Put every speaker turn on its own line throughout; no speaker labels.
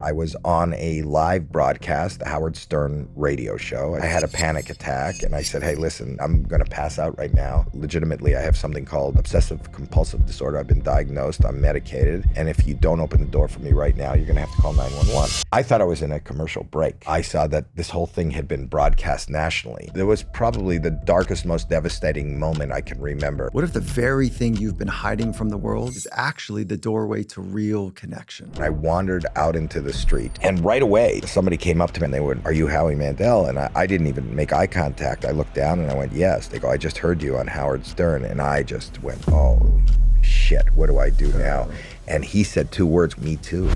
I was on a live broadcast, the Howard Stern radio show. I had a panic attack and I said, hey, listen, I'm going to pass out right now. Legitimately, I have something called obsessive compulsive disorder. I've been diagnosed, I'm medicated. And if you don't open the door for me right now, you're going to have to call 911. I thought I was in a commercial break. I saw that this whole thing had been broadcast nationally. It was probably the darkest, most devastating moment I can remember.
What if the very thing you've been hiding from the world is actually the doorway to real connection?
I wandered out into the street and right away somebody came up to me and they went, are you Howie Mandel? And I didn't even make eye contact. I looked down and I went, yes. They go, I just heard you on Howard Stern. And I just went, oh shit, what do I do now? And he said two words, me too.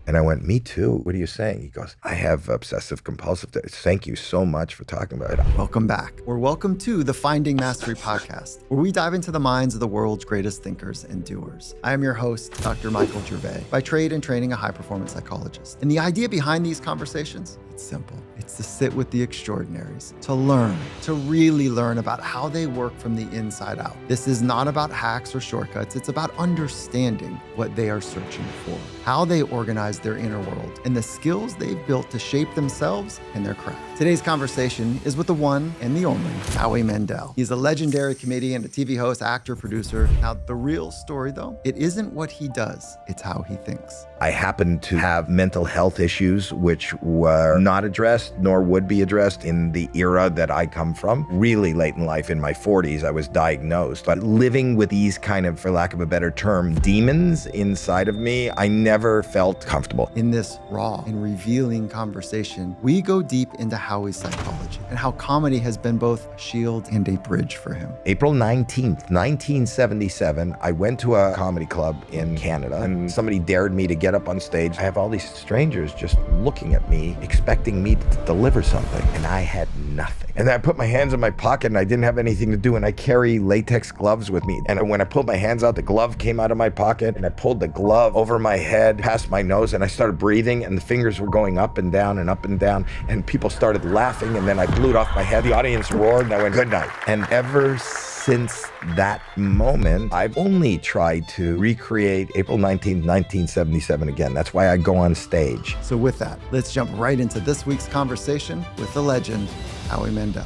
And I went, me too? What are you saying? He goes, I have obsessive compulsive. Thank you so much for talking about it.
Welcome back. Or welcome to the Finding Mastery podcast, where we dive into the minds of the world's greatest thinkers and doers. I am your host, Dr. Michael Gervais, by trade and training a high-performance psychologist. And the idea behind these conversations, it's simple. It's to sit with the extraordinaries, to learn, to really learn about how they work from the inside out. This is not about hacks or shortcuts. It's about understanding what they are searching for, how they organize their inner world, and the skills they've built to shape themselves and their craft. Today's conversation is with the one and the only Howie Mandel. He's a legendary comedian, a TV host, actor, producer. Now, the real story, though, it isn't what he does, it's how he thinks.
I happened to have mental health issues which were not addressed nor would be addressed in the era that I come from. Really late in life, in my 40s, I was diagnosed. But living with these kind of, for lack of a better term, demons inside of me, I never felt comfortable.
In this raw and revealing conversation, we go deep into Howie's psychology and how comedy has been both a shield and a bridge for him.
April 19th, 1977, I went to a comedy club in Canada and somebody dared me to get up on stage. I have all these strangers just looking at me, expecting me to deliver something, and I had nothing. And then I put my hands in my pocket and I didn't have anything to do, and I carry latex gloves with me. And when I pulled my hands out, the glove came out of my pocket, and I pulled the glove over my head, past my nose, and I started breathing, and the fingers were going up and down and up and down, and people started laughing, and then I blew it off my head. The audience roared, and I went, good night. And ever since that moment, I've only tried to recreate April 19th, 1977 again. That's why I go on stage.
So with that, let's jump right into this week's conversation with the legend, Howie Mandel.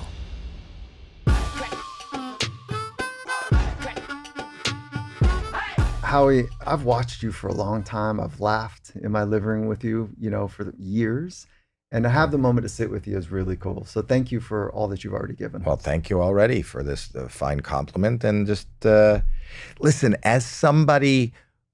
Howie, I've watched you for a long time. I've laughed in my living room with you, for years. And to have the moment to sit with you is really cool. So thank you for all that you've already given.
Well, thank you already for this fine compliment. And just listen, as somebody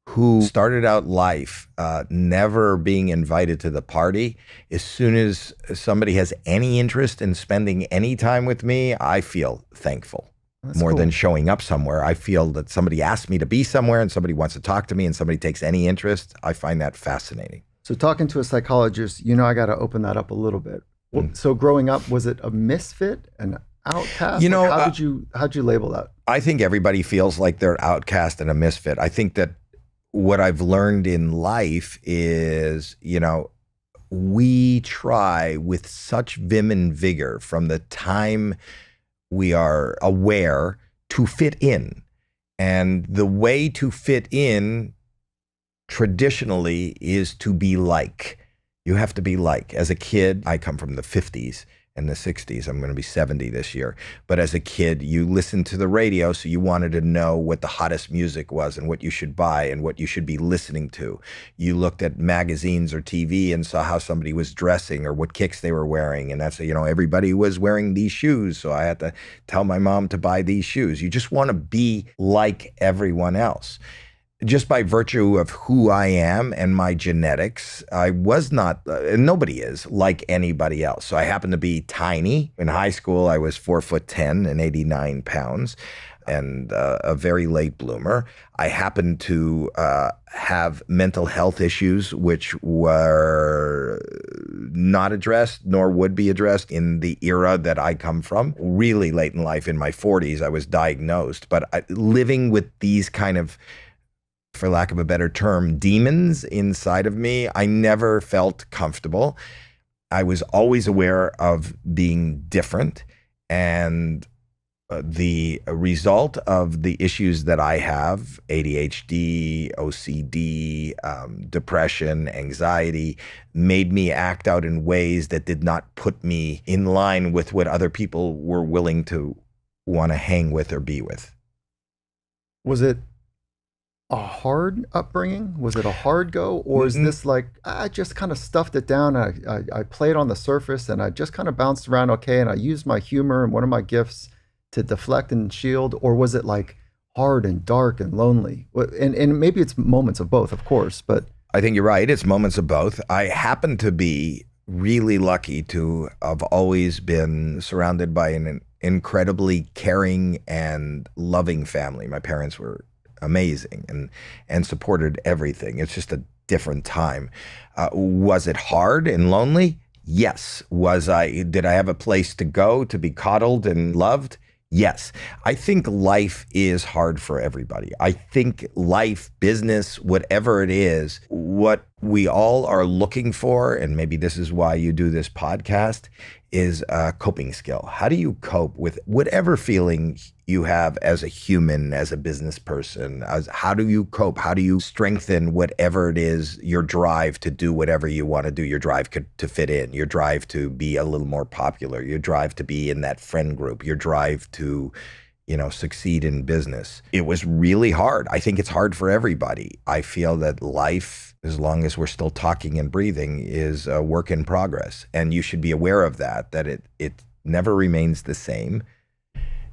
who started out life never being invited to the party, as soon as somebody has any interest in spending any time with me, I feel thankful.
That's
more
cool.
than showing up somewhere. I feel that somebody asked me to be somewhere and somebody wants to talk to me and somebody takes any interest. I find that fascinating.
So talking to a psychologist, I got to open that up a little bit. Well, so growing up, was it a misfit, an outcast? How'd you label that?
I think everybody feels like they're outcast and a misfit. I think that what I've learned in life is, we try with such vim and vigor from the time we are aware to fit in. And the way to fit in traditionally is to be like. You have to be like. As a kid, I come from the 50s and the 60s. I'm going to be 70 this year. But as a kid, you listened to the radio, so you wanted to know what the hottest music was and what you should buy and what you should be listening to. You looked at magazines or TV and saw how somebody was dressing or what kicks they were wearing. And that's, everybody was wearing these shoes, so I had to tell my mom to buy these shoes. You just want to be like everyone else. Just by virtue of who I am and my genetics, I was not, nobody is like anybody else. So I happen to be tiny. In high school, I was 4'10" and 89 pounds and a very late bloomer. I happened to have mental health issues which were not addressed nor would be addressed in the era that I come from. Really late in life, in my 40s, I was diagnosed. But living with these kind of, for lack of a better term, demons inside of me, I never felt comfortable. I was always aware of being different. And The result of the issues that I have, ADHD, OCD, depression, anxiety, made me act out in ways that did not put me in line with what other people were willing to want to hang with or be with.
Was it a hard upbringing? Was it a hard go? Or is this like, I just kind of stuffed it down. I played on the surface and I just kind of bounced around okay. And I used my humor and one of my gifts to deflect and shield? Or was it like hard and dark and lonely? And maybe it's moments of both, of course, but.
I think you're right. It's moments of both. I happen to be really lucky to have always been surrounded by an incredibly caring and loving family. My parents were amazing and supported everything. It's just a different time. Was it hard and lonely? Yes. Did I have a place to go to be coddled and loved? Yes. I think life is hard for everybody. I think life, business, whatever it is, what we all are looking for, and maybe this is why you do this podcast, is a coping skill. How do you cope with whatever feeling you have as a human, as a business person? How do you cope? How do you strengthen whatever it is, your drive to do whatever you want to do, your drive to fit in, your drive to be a little more popular, your drive to be in that friend group, your drive to, succeed in business? It was really hard. I think it's hard for everybody. I feel that life, as long as we're still talking and breathing, is a work in progress. And you should be aware of that it never remains the same.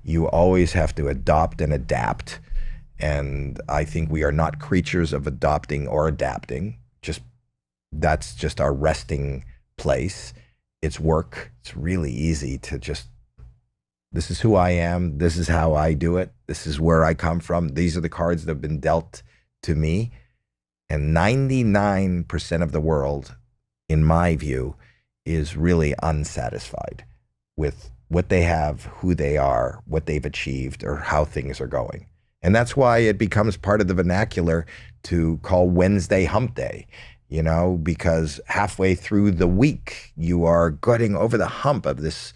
You always have to adopt and adapt. And I think we are not creatures of adopting or adapting. That's just our resting place. It's work. It's really easy to just, this is who I am. This is how I do it. This is where I come from. These are the cards that have been dealt to me. And 99% of the world, in my view, is really unsatisfied with what they have, who they are, what they've achieved, or how things are going. And that's why it becomes part of the vernacular to call Wednesday hump day, because halfway through the week, you are getting over the hump of this.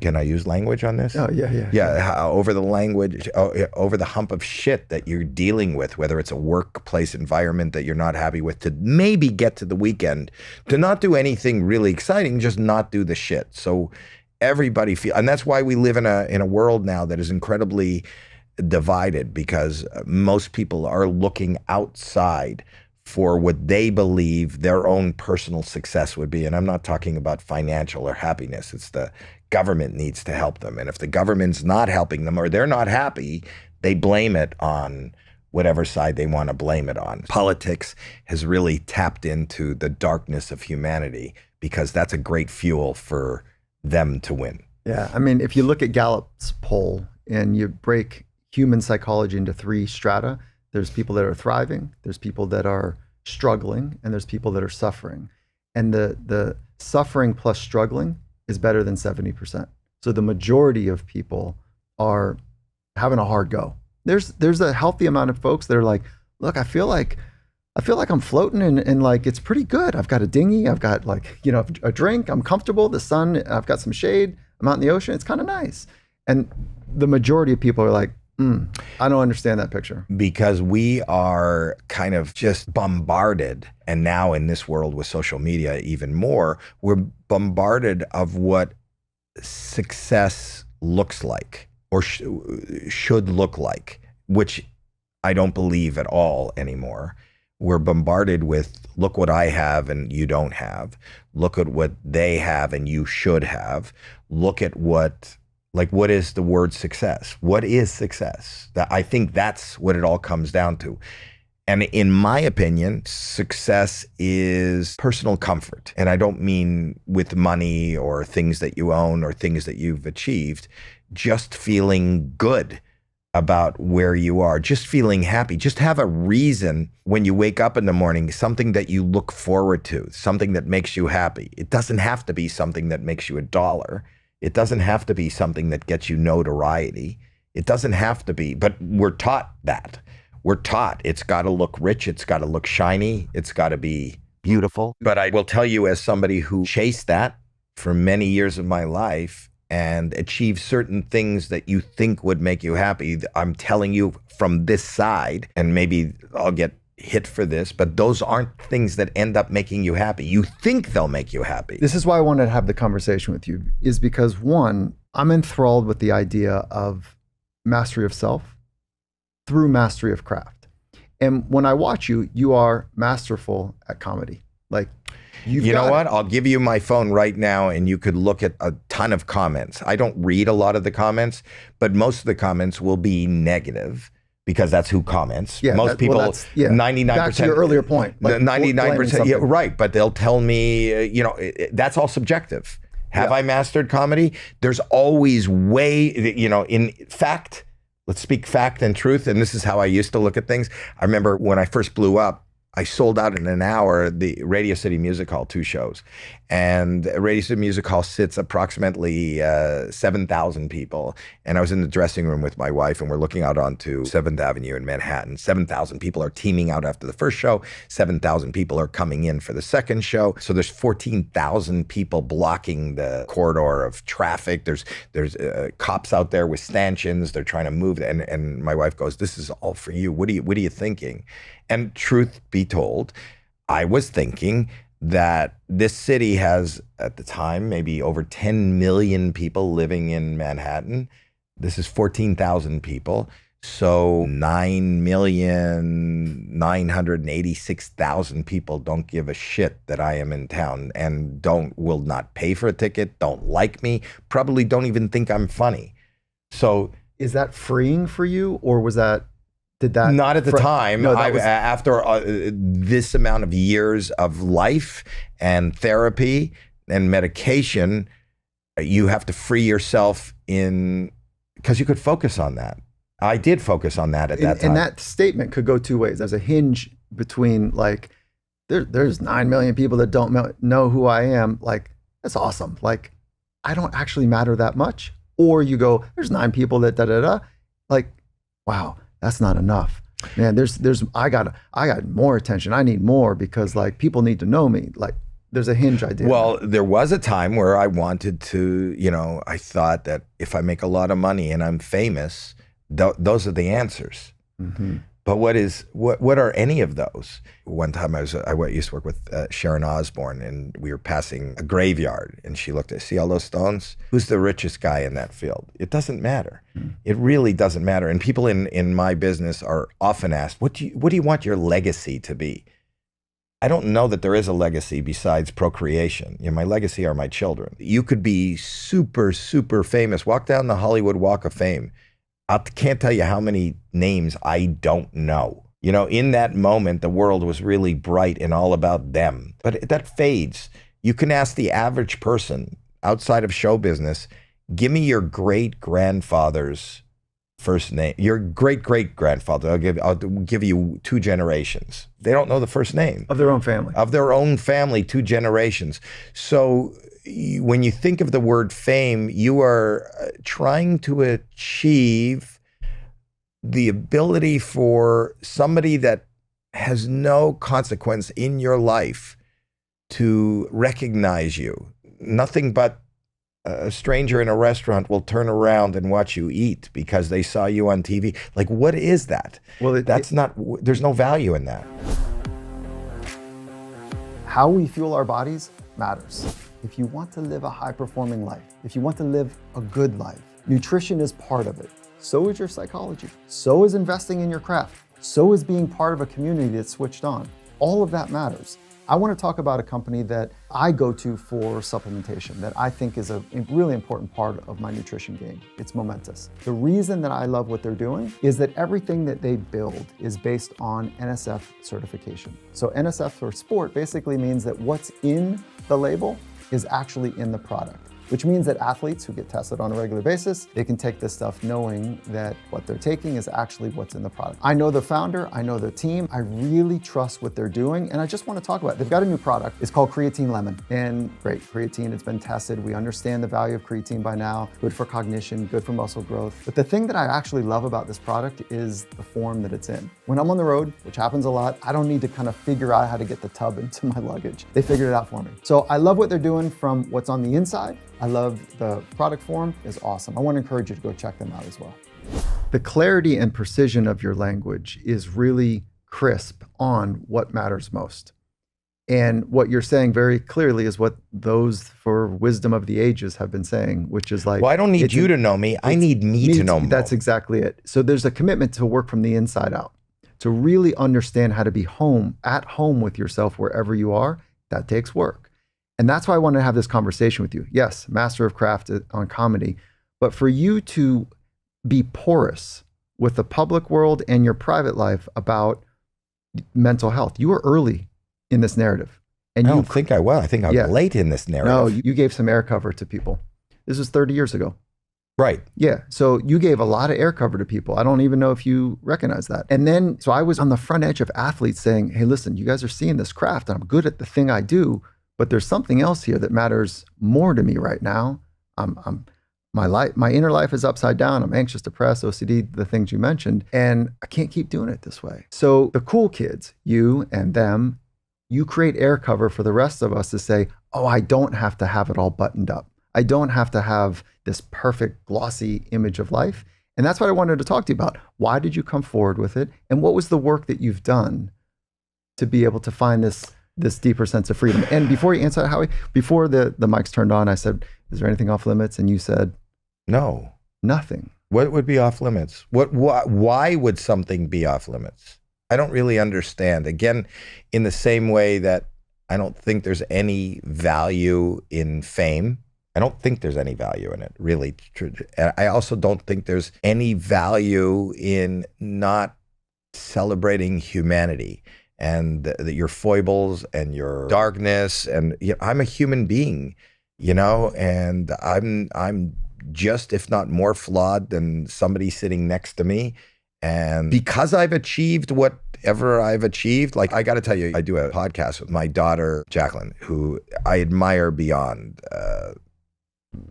Can I use language on this?
Oh, yeah.
Yeah, over the hump of shit that you're dealing with, whether it's a workplace environment that you're not happy with, to maybe get to the weekend, to not do anything really exciting, just not do the shit. So everybody and that's why we live in a world now that is incredibly divided, because most people are looking outside for what they believe their own personal success would be. And I'm not talking about financial or happiness. It's the government needs to help them. And if the government's not helping them or they're not happy, they blame it on whatever side they want to blame it on. Politics has really tapped into the darkness of humanity, because that's a great fuel for them to win.
Yeah. I mean, if you look at Gallup's poll and you break human psychology into 3 strata, there's people that are thriving, there's people that are struggling, and there's people that are suffering. And the suffering plus struggling is better than 70%. So the majority of people are having a hard go. There's a healthy amount of folks that are like, look, I feel like I'm floating and like it's pretty good. I've got a dinghy, I've got a drink, I'm comfortable, the sun, I've got some shade, I'm out in the ocean, it's kind of nice. And the majority of people are like, I don't understand that picture.
Because we are kind of just bombarded, and now in this world with social media even more, we're bombarded of what success looks like or should look like, which I don't believe at all anymore. We're bombarded with, look what I have and you don't have. Look at what they have and you should have. Look at what is the word success? What is success? I think that's what it all comes down to. And in my opinion, success is personal comfort. And I don't mean with money or things that you own or things that you've achieved, just feeling good about where you are, just feeling happy, just have a reason when you wake up in the morning, something that you look forward to, something that makes you happy. It doesn't have to be something that makes you $1. It doesn't have to be something that gets you notoriety. It doesn't have to be, but we're taught that. We're taught it's got to look rich, it's got to look shiny, it's got to be beautiful. But I will tell you, as somebody who chased that for many years of my life, and achieve certain things that you think would make you happy. I'm telling you from this side, and maybe I'll get hit for this, but those aren't things that end up making you happy. You think they'll make you happy.
This is why I wanted to have the conversation with you, is because one, I'm enthralled with the idea of mastery of self through mastery of craft. And when I watch you, you are masterful at comedy. Like, you
know what? I'll give you my phone right now and you could look at a ton of comments. I don't read a lot of the comments, but most of the comments will be negative because that's who comments.
Yeah,
most people, 99%.
Back to your earlier point.
Like 99%, yeah, right. But they'll tell me, that's all subjective. Have I mastered comedy? There's always in fact, let's speak fact and truth. And this is how I used to look at things. I remember when I first blew up, I sold out in an hour the Radio City Music Hall, 2 shows. And Radio City Music Hall sits approximately 7,000 people. And I was in the dressing room with my wife and we're looking out onto 7th Avenue in Manhattan. 7,000 people are teaming out after the first show. 7,000 people are coming in for the second show. So there's 14,000 people blocking the corridor of traffic. There's cops out there with stanchions. They're trying to move. And my wife goes, "This is all for you. What are you thinking?" And truth be told, I was thinking that this city has, at the time, maybe over 10 million people living in Manhattan. This is 14,000 people. So 9,986,000 people don't give a shit that I am in town and will not pay for a ticket, don't like me, probably don't even think I'm funny. So
is that freeing for you, or was that?
Not at the time.
No,
after this amount of years of life and therapy and medication, you have to free yourself because you could focus on that. I did focus on that at that time.
And that statement could go 2 ways. There's a hinge between like, there's 9 million people that don't know who I am. Like, that's awesome. Like, I don't actually matter that much. Or you go, there's 9 people that like, wow. That's not enough, man. I got more attention. I need more because like people need to know me. Like there's a hinge idea.
Well, there was a time where I wanted to, I thought that if I make a lot of money and I'm famous, those are the answers. Mm-hmm. But what are any of those? One time I used to work with Sharon Osbourne, and we were passing a graveyard, and she looked at, see all those stones? Who's the richest guy in that field? It doesn't matter. It really doesn't matter. And people in my business are often asked, what do you want your legacy to be? I don't know that there is a legacy besides procreation. My legacy are my children. You could be super, super famous. Walk down the Hollywood Walk of Fame. I can't tell you how many names I don't know. In that moment, the world was really bright and all about them. But that fades. You can ask the average person outside of show business, give me your great-grandfather's first name. Your great-great-grandfather. I'll give you 2 generations. They don't know the first name.
Of their own family.
Of their own family, 2 generations. So when you think of the word fame, you are trying to achieve the ability for somebody that has no consequence in your life to recognize you. Nothing but a stranger in a restaurant will turn around and watch you eat because they saw you on TV. Like, what is that? Well, there's no value in that.
How we fuel our bodies matters. If you want to live a high-performing life, if you want to live a good life, nutrition is part of it. So is your psychology. So is investing in your craft. So is being part of a community that's switched on. All of that matters. I want to talk about a company that I go to for supplementation that I think is a really important part of my nutrition game. It's Momentous. The reason that I love what they're doing is that everything that they build is based on NSF certification. So NSF for sport basically means that what's in the label is actually in the product, which means that athletes who get tested on a regular basis, they can take this stuff knowing that what they're taking is actually what's in the product. I know the founder, I know the team, I really trust what they're doing, and I just want to talk about it. They've got a new product. It's called Creatine Lemon, and great, creatine, it's been tested. We understand the value of creatine by now, good for cognition, good for muscle growth. But the thing that I actually love about this product is the form that it's in. When I'm on the road, which happens a lot, I don't need to kind of figure out how to get the tub into my luggage. They figured it out for me. So I love what they're doing from what's on the inside I love the product form is awesome. I want to encourage you to go check them out as well. The clarity and precision of your language is really crisp on what matters most. And what you're saying very clearly is what those for wisdom of the ages have been saying, which is like,
well, I don't need you to know me. I need me to know me.
That's exactly it. So there's a commitment to work from the inside out, to really understand how to be at home with yourself wherever you are. That takes work. And that's why I want to have this conversation with you. Yes, master of craft on comedy, but for you to be porous with the public world and your private life about mental health. You were early in this narrative. And
I don't think I was. I think I'm late in this narrative.
No, you gave some air cover to people. This was 30 years ago.
Right.
Yeah. So you gave a lot of air cover to people. I don't even know if you recognize that. And then, so I was on the front edge of athletes saying, hey, listen, you guys are seeing this craft and I'm good at the thing I do, but there's something else here that matters more to me right now. My inner life is upside down. I'm anxious, depressed, OCD, the things you mentioned, and I can't keep doing it this way. So the cool kids, you and them, you create air cover for the rest of us to say, oh, I don't have to have it all buttoned up. I don't have to have this perfect glossy image of life. And that's what I wanted to talk to you about. Why did you come forward with it? And what was the work that you've done to be able to find this deeper sense of freedom? And before you answer that, Howie, before the mics turned on, I said, is there anything off limits? And you said,
no.
Nothing.
What would be off limits? Why would something be off limits? I don't really understand. Again, in the same way that I don't think there's any value in fame. I don't think there's any value in it, really. I also don't think there's any value in not celebrating humanity and your foibles and your darkness. And I'm a human being, and I'm just, if not more flawed than somebody sitting next to me. And because I've achieved whatever I've achieved, like I got to tell you, I do a podcast with my daughter, Jacqueline, who I admire beyond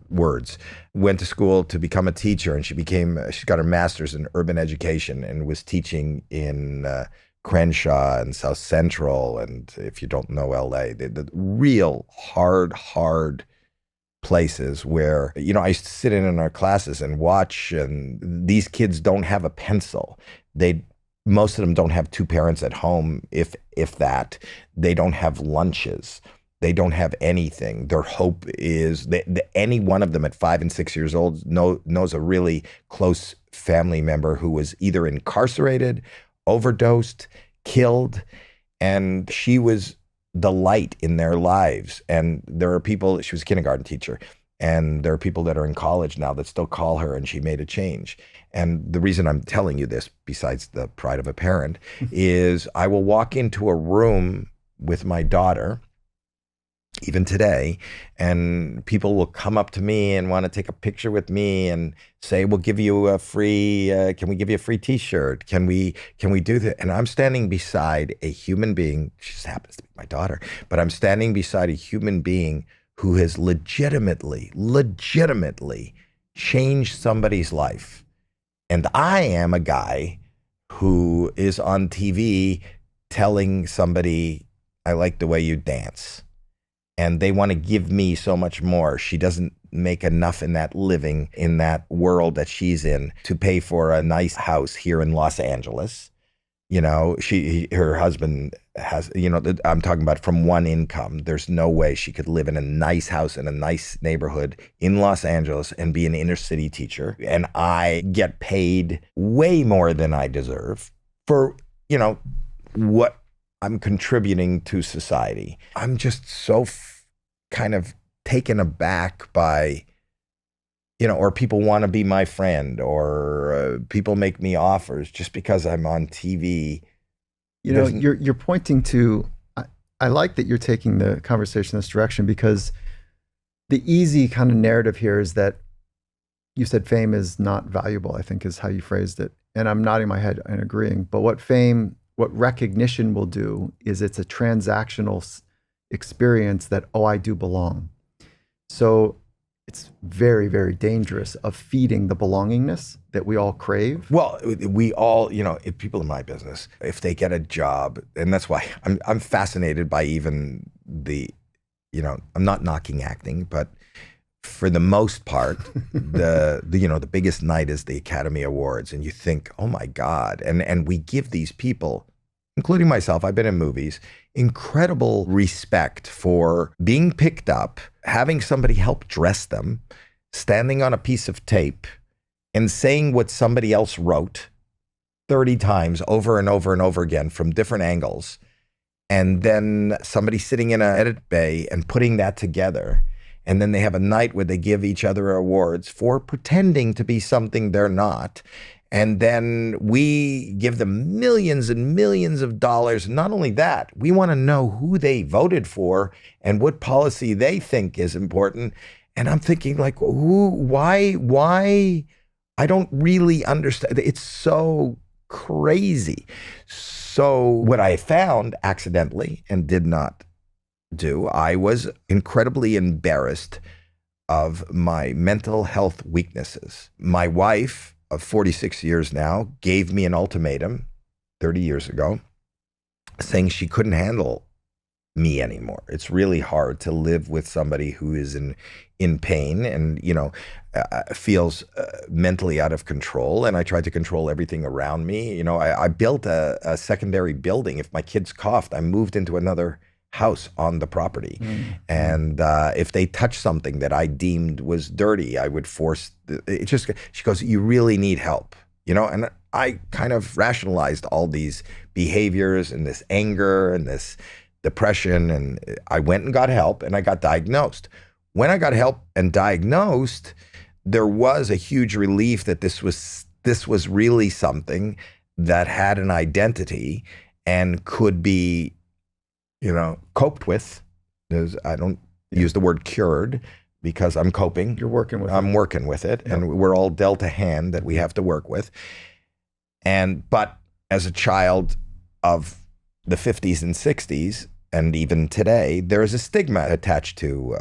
words. Went to school to become a teacher, and she's got her master's in urban education and was teaching in Crenshaw and South Central. And if you don't know LA, the real hard places where, I used to sit in our classes and watch, and these kids don't have a pencil. Most of them don't have two parents at home, if that. They don't have lunches. They don't have anything. Their hope is that any one of them at 5 and 6 years old knows a really close family member who was either incarcerated, overdosed, killed, and she was the light in their lives. And there are people, she was a kindergarten teacher, and there are people that are in college now that still call her, and she made a change. And the reason I'm telling you this, besides the pride of a parent, is I will walk into a room with my daughter, even today, and people will come up to me and want to take a picture with me and say, we'll give you a free, can we give you a free t-shirt? Can we do that? And I'm standing beside a human being, she just happens to be my daughter, but I'm standing beside a human being who has legitimately changed somebody's life. And I am a guy who is on TV telling somebody, I like the way you dance. And they want to give me so much more. She doesn't make enough in that living, in that world that she's in, to pay for a nice house here in Los Angeles. Her husband has, I'm talking about from one income. There's no way she could live in a nice house in a nice neighborhood in Los Angeles and be an inner city teacher. And I get paid way more than I deserve for, what I'm contributing to society. I'm just so kind of taken aback by, or people want to be my friend, or people make me offers just because I'm on TV.
You're pointing to, I like that you're taking the conversation in this direction, because the easy kind of narrative here is that you said fame is not valuable, I think is how you phrased it. And I'm nodding my head and agreeing. But what recognition will do is it's a transactional experience that, I do belong. So it's very, very dangerous of feeding the belongingness that we all crave.
Well, we all, if people in my business, if they get a job, and that's why I'm fascinated by even the, I'm not knocking acting, but for the most part, the biggest night is the Academy Awards, and you think, oh my God, and we give these people, including myself, I've been in movies, incredible respect for being picked up, having somebody help dress them, standing on a piece of tape, and saying what somebody else wrote 30 times over and over and over again from different angles, and then somebody sitting in an edit bay and putting that together. And then they have a night where they give each other awards for pretending to be something they're not. And then we give them millions and millions of dollars. Not only that, we want to know who they voted for and what policy they think is important. And I'm thinking like, why? I don't really understand. It's so crazy. So what I found accidentally and did not do, I was incredibly embarrassed of my mental health weaknesses. My wife of 46 years now gave me an ultimatum 30 years ago saying she couldn't handle me anymore. It's really hard to live with somebody who is in pain and, feels mentally out of control. And I tried to control everything around me. I built a secondary building. If my kids coughed, I moved into another house on the property. And if they touched something that I deemed was dirty, I would force she goes, you really need help, and I kind of rationalized all these behaviors and this anger and this depression. And I went and got help and I got diagnosed. When I got help and diagnosed, there was a huge relief that this was really something that had an identity and could be coped with. I don't use the word cured because I'm coping.
You're working with it.
I'm working with it.
Yeah.
And we're all dealt a hand that we have to work with. But as a child of the 50s and 60s, and even today, there is a stigma attached to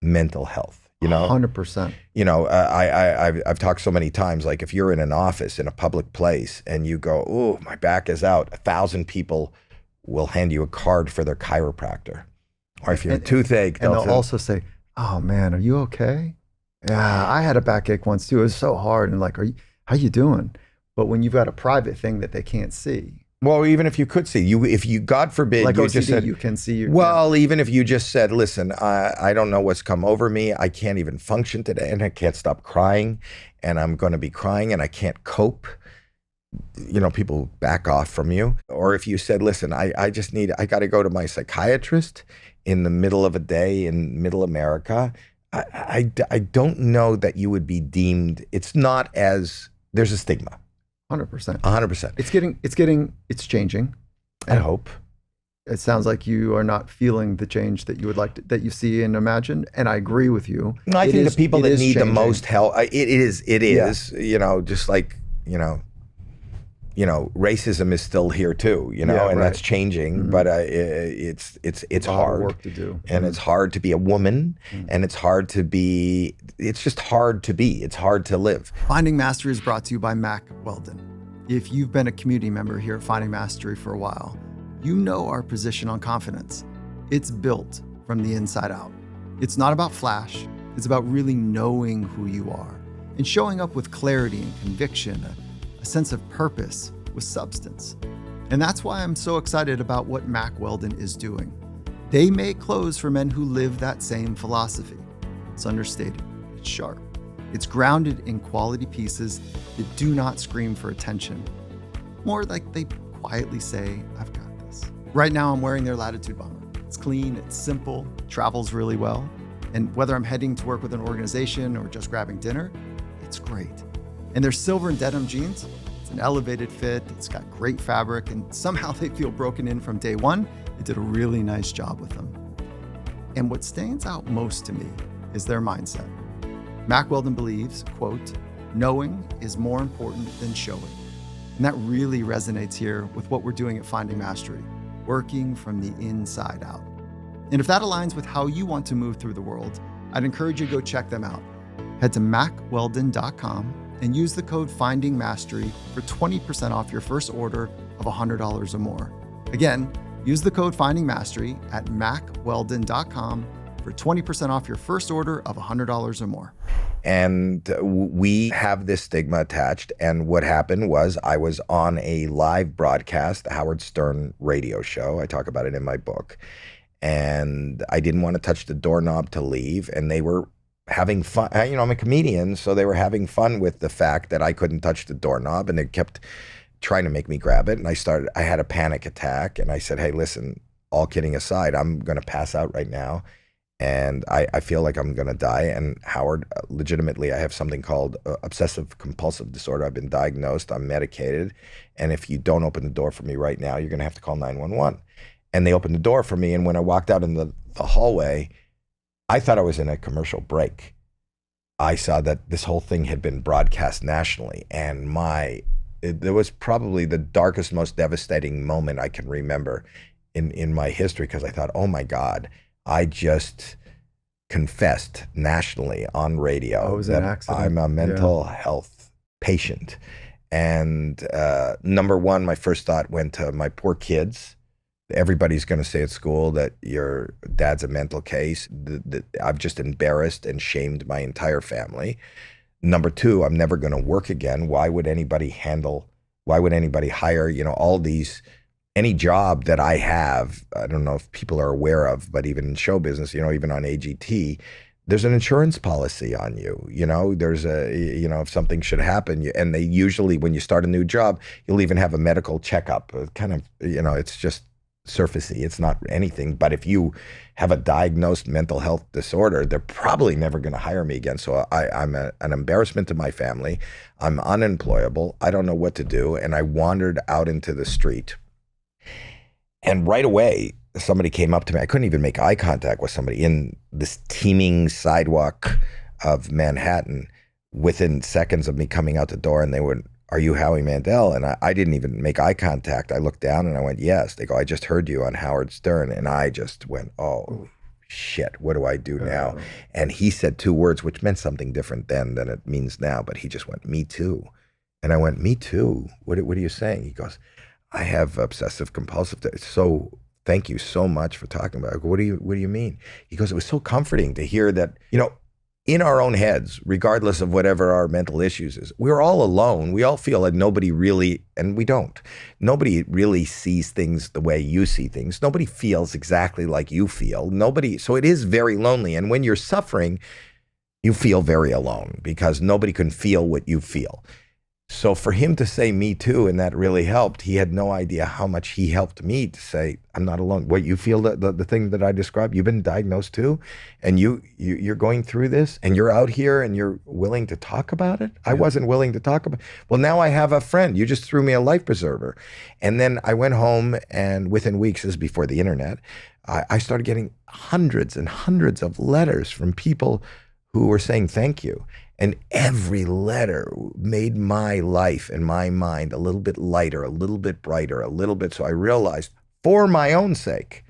mental health.
100%.
I've talked so many times, like if you're in an office in a public place and you go, oh, my back is out, 1,000 people will hand you a card for their chiropractor. Or if you have a toothache,
they'll also say, oh man, are you okay? Yeah, I had a backache once too. It was so hard. And like, how you doing? But when you've got a private thing that they can't see.
Well, even if you could see, if you, God forbid,
like
you
OCD,
just said,
you can see.
Even if you just said, listen, I don't know what's come over me. I can't even function today and I can't stop crying and I'm going to be crying and I can't cope. People back off from you. Or if you said, listen, I got to go to my psychiatrist in the middle of a day in middle America. I don't know that you would be deemed, it's not as, there's a stigma.
100%.
100%.
It's changing.
I hope.
It sounds like you are not feeling the change that you would like that you see and imagine. And I agree with you.
No, I think the people that need
changing.
The most help, it is, just like, racism is still here too, and
right.
that's changing, but it's hard
work to do.
And it's hard to be a woman and it's hard to be, it's hard to live.
Finding Mastery is brought to you by Mack Weldon. If you've been a community member here at Finding Mastery for a while, you know our position on confidence. It's built from the inside out. It's not about flash. It's about really knowing who you are and showing up with clarity and conviction, a sense of purpose with substance. And that's why I'm so excited about what Mack Weldon is doing. They make clothes for men who live that same philosophy. It's understated, it's sharp, it's grounded in quality pieces that do not scream for attention. More like they quietly say, I've got this. Right now I'm wearing their Latitude bomber. It's clean, it's simple, travels really well. And whether I'm heading to work with an organization or just grabbing dinner, it's great. And their silver and denim jeans, it's an elevated fit, it's got great fabric, and somehow they feel broken in from day one. They did a really nice job with them. And what stands out most to me is their mindset. Mack Weldon believes, quote, knowing is more important than showing. And that really resonates here with what we're doing at Finding Mastery, working from the inside out. And if that aligns with how you want to move through the world, I'd encourage you to go check them out. Head to mackweldon.com and use the code FINDINGMASTERY for 20% off your first order of $100 or more. Again, use the code FINDINGMASTERY at mackweldon.com for for 20% off your first order of $100 or more.
And we have this stigma attached. And what happened was I was on a live broadcast, the Howard Stern radio show. I talk about it in my book. And I didn't want to touch the doorknob to leave. And they were having fun. You know, I'm a comedian, so they were having fun with the fact that I couldn't touch the doorknob. And they kept trying to make me grab it. And I had a panic attack. And I said, hey, listen, all kidding aside, I'm going to pass out right now. And I feel like I'm going to die. And Howard, legitimately, I have something called obsessive compulsive disorder. I've been diagnosed. I'm medicated. And if you don't open the door for me right now, you're going to have to call 911. And they opened the door for me. And when I walked out in the hallway, I thought I was in a commercial break. I saw that this whole thing had been broadcast nationally. And there was probably the darkest, most devastating moment I can remember in my history, because I thought, oh my God, I just confessed nationally on radio that I'm a mental health patient. And number one, my first thought went to my poor kids. Everybody's going to say at school that your dad's a mental case. I've just embarrassed and shamed my entire family. Number two, I'm never going to work again. Why would anybody hire, any job that I have? I don't know if people are aware of, but even in show business, even on AGT, there's an insurance policy on you. There's if something should happen, and they usually, when you start a new job, you'll even have a medical checkup. It's just surfacey. It's not anything. But if you have a diagnosed mental health disorder, they're probably never going to hire me again. So I'm an embarrassment to my family. I'm unemployable. I don't know what to do. And I wandered out into the street. And right away, somebody came up to me. I couldn't even make eye contact with somebody in this teeming sidewalk of Manhattan within seconds of me coming out the door. And they went, "Are you Howie Mandel?" And I didn't even make eye contact. I looked down and I went, "Yes." They go, "I just heard you on Howard Stern." And I just went, oh, shit, what do I do now? And he said two words, which meant something different then than it means now. But he just went, "Me too." And I went, "Me too? What are you saying?" He goes, "I have obsessive compulsive. So thank you so much for talking about it." I go, What do you mean? He goes, "It was so comforting to hear that, in our own heads, regardless of whatever our mental issues is, we're all alone. We all feel that nobody really, and we don't. Nobody really sees things the way you see things. Nobody feels exactly like you feel. So it is very lonely. And when you're suffering, you feel very alone because nobody can feel what you feel." So for him to say "me too," and that really helped. He had no idea how much he helped me to say, "I'm not alone. What you feel, the thing that I described, you've been diagnosed too, and you're going through this, and you're out here, and you're willing to talk about it." I wasn't willing to talk about it. Well, now I have a friend. You just threw me a life preserver. And then I went home, and within weeks, this is before the internet, I started getting hundreds and hundreds of letters from people who were saying thank you. And every letter made my life and my mind a little bit lighter, a little bit brighter, a little bit. So I realized, for my own sake,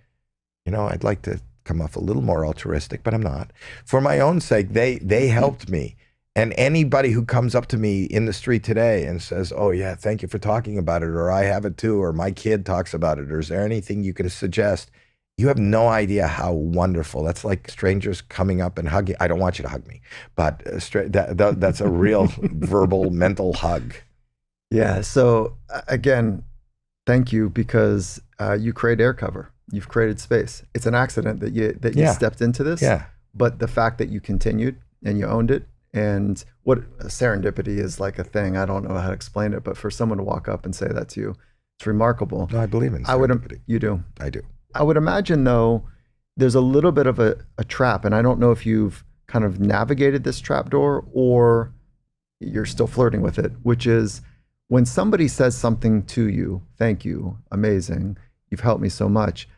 I'd like to come off a little more altruistic, but I'm not. For my own sake, they helped me. And anybody who comes up to me in the street today and says, "Oh yeah, thank you for talking about it," or "I have it too," or "My kid talks about it," or "Is there anything you could suggest?" You have no idea how wonderful. That's like strangers coming up and hugging. I don't want you to hug me, but that's a real verbal mental hug.
Yeah. So again, thank you, because you create air cover. You've created space. It's an accident that you stepped into this.
Yeah.
But the fact that you continued and you owned it, and what serendipity is like a thing. I don't know how to explain it, but for someone to walk up and say that to you, it's remarkable.
No, I believe in serendipity.
You do?
I do.
I would imagine, though, there's a little bit of a trap, and I don't know if you've kind of navigated this trapdoor or you're still flirting with it, which is when somebody says something to you, "Thank you, amazing, you've helped me so much,"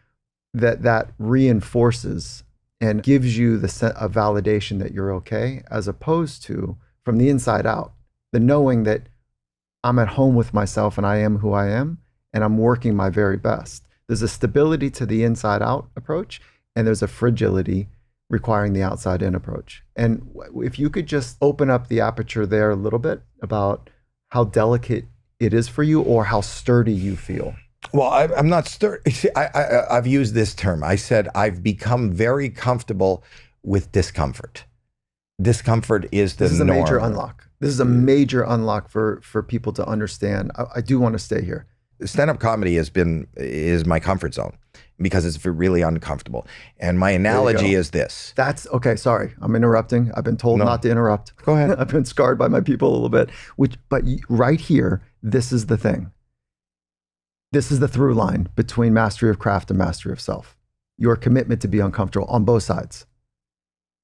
that reinforces and gives you a validation that you're okay, as opposed to from the inside out, the knowing that I'm at home with myself and I am who I am and I'm working my very best. There's a stability to the inside out approach, and there's a fragility requiring the outside in approach. And if you could just open up the aperture there a little bit about how delicate it is for you or how sturdy you feel.
Well, I'm not stir. See, I've used this term. I said I've become very comfortable with discomfort. Discomfort is the
This is a major
norm.
unlock. This is a major unlock for people to understand. I do want to stay here.
Stand-up comedy is my comfort zone because it's really uncomfortable. And my analogy is this.
That's okay. Sorry, I'm interrupting. I've been told not to interrupt.
Go ahead.
I've been scarred by my people a little bit. But right here, this is the thing. This is the through line between mastery of craft and mastery of self. Your commitment to be uncomfortable on both sides.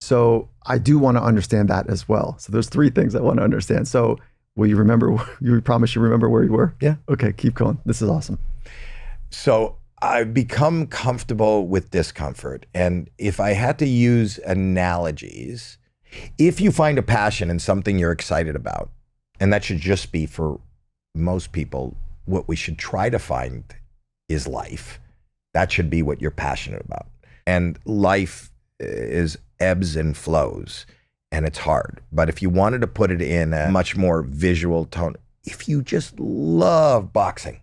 So I do want to understand that as well. So there's three things I want to understand. So will you remember, you promise you remember where you were?
Yeah.
Okay, keep going. This is awesome.
So I've become comfortable with discomfort. And if I had to use analogies, if you find a passion in something you're excited about, and that should just be for most people, what we should try to find is life. That should be what you're passionate about. And life is ebbs and flows, and it's hard. But if you wanted to put it in a much more visual tone, if you just love boxing,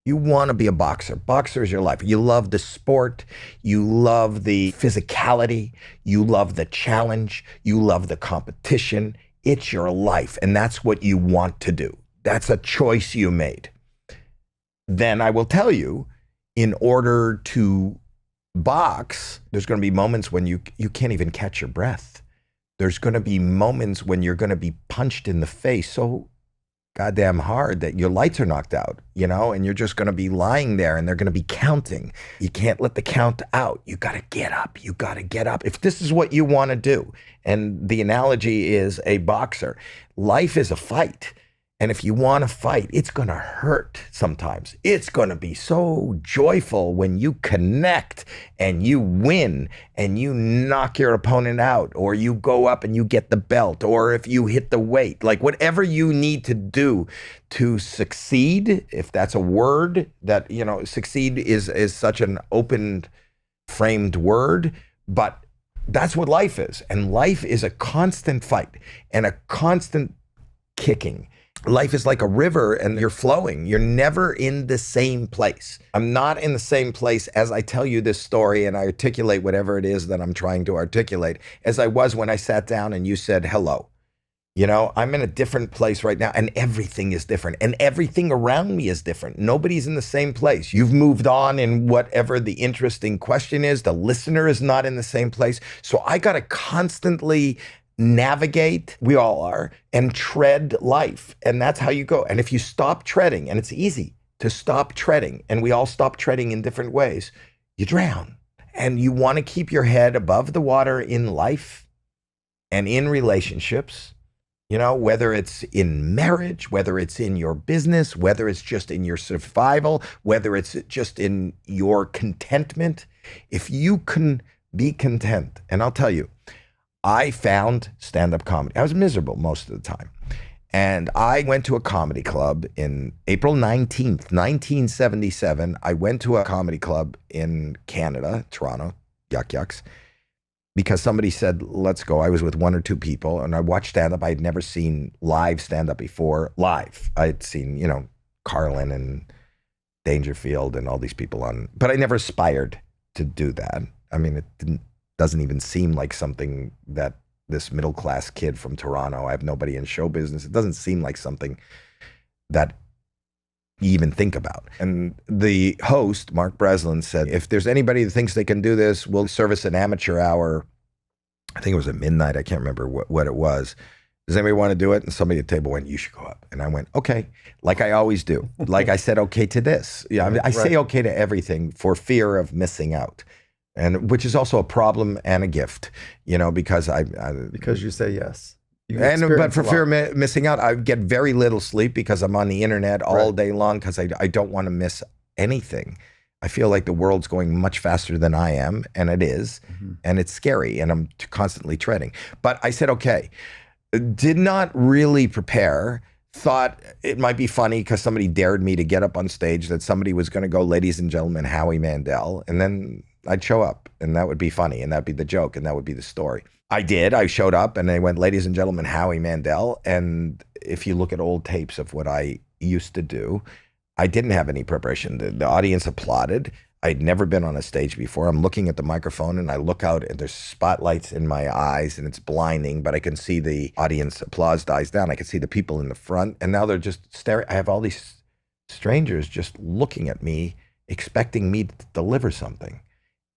you want to be a boxer. Boxer is your life. You love the sport. You love the physicality. You love the challenge. You love the competition. It's your life, and that's what you want to do. That's a choice you made. Then I will tell you, in order to box, there's going to be moments when you can't even catch your breath. There's going to be moments when you're going to be punched in the face so goddamn hard that your lights are knocked out, and you're just going to be lying there and they're going to be counting. You can't let the count out. You got to get up. You got to get up. If this is what you want to do, and the analogy is a boxer, life is a fight. And if you want to fight, it's going to hurt sometimes. It's going to be so joyful when you connect and you win and you knock your opponent out, or you go up and you get the belt, or if you hit the weight, like whatever you need to do to succeed, if that's a word that, succeed is such an open framed word, but that's what life is. And life is a constant fight and a constant kicking. Life is like a river and you're flowing. You're never in the same place. I'm not in the same place as I tell you this story and I articulate whatever it is that I'm trying to articulate as I was when I sat down and you said hello. I'm in a different place right now, and everything is different, and everything around me is different. Nobody's in the same place. You've moved on in whatever the interesting question is. The listener is not in the same place. So I got to constantly navigate, we all are, and tread life. And that's how you go. And if you stop treading, and it's easy to stop treading, and we all stop treading in different ways, you drown. And you want to keep your head above the water in life and in relationships, whether it's in marriage, whether it's in your business, whether it's just in your survival, whether it's just in your contentment. If you can be content, and I'll tell you, I found stand-up comedy. I was miserable most of the time. And I went to a comedy club in April 19th, 1977. I went to a comedy club in Canada, Toronto, yucks, because somebody said, let's go. I was with one or two people and I watched stand-up. I had never seen live stand-up before. Live. I'd seen, Carlin and Dangerfield and all these people on, but I never aspired to do that. I mean, it doesn't even seem like something that this middle-class kid from Toronto, I have nobody in show business. It doesn't seem like something that you even think about. And the host, Mark Breslin, said, if there's anybody that thinks they can do this, we'll service an amateur hour. I think it was at midnight. I can't remember what it was. Does anybody want to do it? And somebody at the table went, you should go up. And I went, okay, like I always do. Like I said, okay to this. Yeah, I say okay to everything for fear of missing out. And which is also a problem and a gift, because
because you say yes.
But for fear of missing out, I get very little sleep because I'm on the internet all day long because I don't want to miss anything. I feel like the world's going much faster than I am, and it is, and it's scary, and I'm constantly treading. But I said, okay, did not really prepare. Thought it might be funny because somebody dared me to get up on stage that somebody was going to go, ladies and gentlemen, Howie Mandel, and then I'd show up and that would be funny and that'd be the joke and that would be the story. I did. I showed up and they went, ladies and gentlemen, Howie Mandel. And if you look at old tapes of what I used to do, I didn't have any preparation. The audience applauded. I'd never been on a stage before. I'm looking at the microphone and I look out and there's spotlights in my eyes and it's blinding, but I can see the audience applause dies down. I can see the people in the front and now they're just staring. I have all these strangers just looking at me, expecting me to deliver something.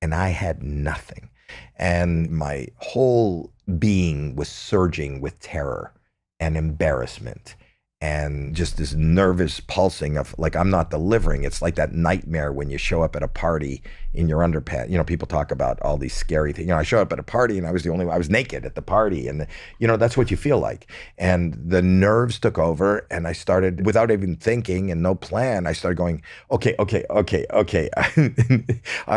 And I had nothing. And my whole being was surging with terror and embarrassment and just this nervous pulsing of like, I'm not delivering. It's like that nightmare when you show up at a party in your underpants. You know, people talk about all these scary things. You know, I show up at a party and I was the only one, I was naked at the party. And, you know, that's what you feel like. And the nerves took over and I started, without even thinking and no plan, I started going, okay. All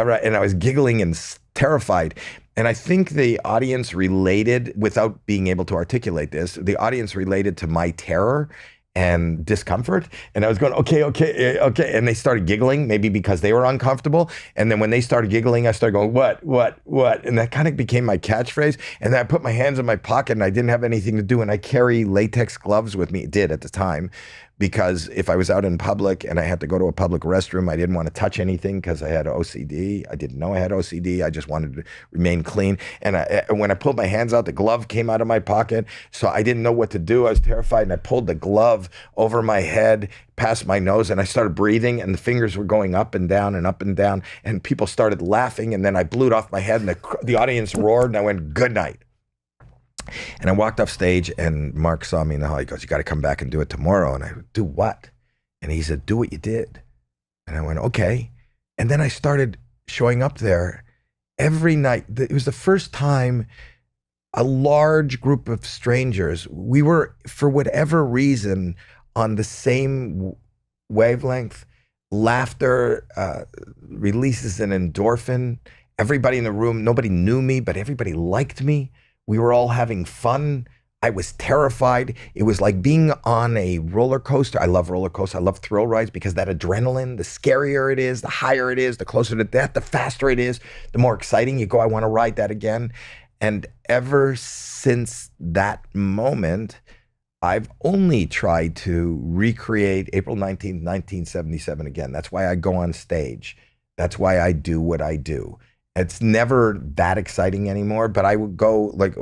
right. And I was giggling and terrified. And I think the audience related, without being able to articulate this, the audience related to my terror and discomfort. And I was going, okay. And they started giggling, maybe because they were uncomfortable. And then when they started giggling, I started going, what? And that kind of became my catchphrase. And then I put my hands in my pocket and I didn't have anything to do. And I carry latex gloves with me. It did at the time. Because if I was out in public and I had to go to a public restroom, I didn't want to touch anything because I had OCD. I didn't know I had OCD. I just wanted to remain clean. And when I pulled my hands out, the glove came out of my pocket. So I didn't know what to do. I was terrified. And I pulled the glove over my head, past my nose, and I started breathing. And the fingers were going up and down and up and down. And people started laughing. And then I blew it off my head. And the audience roared. And I went, good night. And I walked off stage and Mark saw me in the hall. He goes, you got to come back and do it tomorrow. And I do what? And he said, do what you did. And I went, okay. And then I started showing up there every night. It was the first time a large group of strangers, we were, for whatever reason, on the same wavelength. Laughter releases an endorphin. Everybody in the room, nobody knew me, but everybody liked me. We were all having fun. I was terrified. It was like being on a roller coaster. I love roller coasters. I love thrill rides because that adrenaline, the scarier it is, the higher it is, the closer to death, the faster it is, the more exciting you go, I want to ride that again. And ever since that moment, I've only tried to recreate April 19th, 1977 again. That's why I go on stage. That's why I do what I do. It's never that exciting anymore, but I would go, like,